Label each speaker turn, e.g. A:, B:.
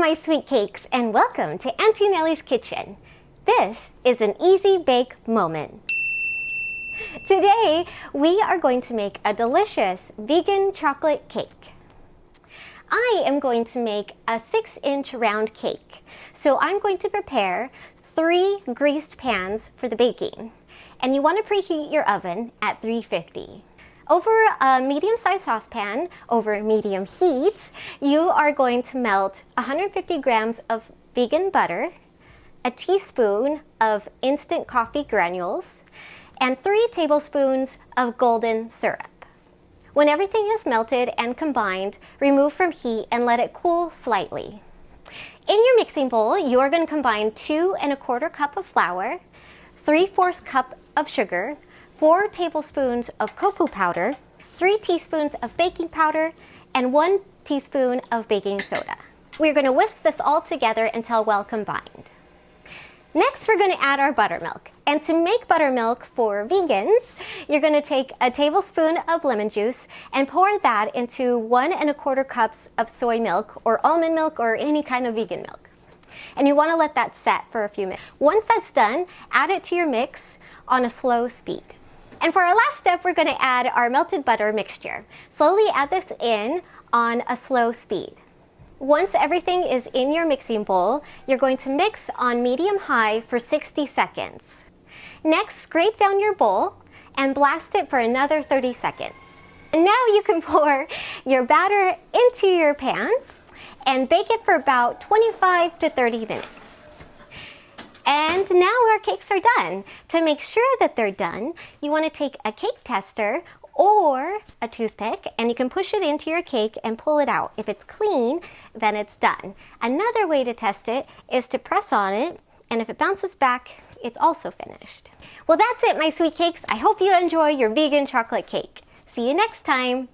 A: my sweet cakes, and welcome to Auntie Nellie's Kitchen. This is an easy bake moment. Today, we are going to make a delicious vegan chocolate cake. I am going to make a 6-inch round cake. So I'm going to prepare 3 greased pans for the baking. And you want to preheat your oven at 350. Over a medium-sized saucepan, over medium heat, you are going to melt 150 grams of vegan butter, a teaspoon of instant coffee granules, and 3 tablespoons of golden syrup. When everything is melted and combined, remove from heat and let it cool slightly. In your mixing bowl, you are going to combine 2 1/4 cup of flour, 3/4 cup of sugar, 4 tablespoons of cocoa powder, 3 teaspoons of baking powder, and 1 teaspoon of baking soda. We're going to whisk this all together until well combined. Next, we're going to add our buttermilk. And to make buttermilk for vegans, you're going to take a tablespoon of lemon juice and pour that into 1 1/4 cups of soy milk or almond milk or any kind of vegan milk. And you want to let that set for a few minutes. Once that's done, add it to your mix on a slow speed. And for our last step, we're going to add our melted butter mixture. Slowly add this in on a slow speed. Once everything is in your mixing bowl, you're going to mix on medium-high for 60 seconds. Next, scrape down your bowl and blast it for another 30 seconds. And now you can pour your batter into your pans and bake it for about 25 to 30 minutes. And now our cakes are done. To make sure that they're done, you want to take a cake tester or a toothpick and you can push it into your cake and pull it out. If it's clean, then it's done. Another way to test it is to press on it, and if it bounces back, it's also finished. Well, that's it, my sweet cakes. I hope you enjoy your vegan chocolate cake. See you next time.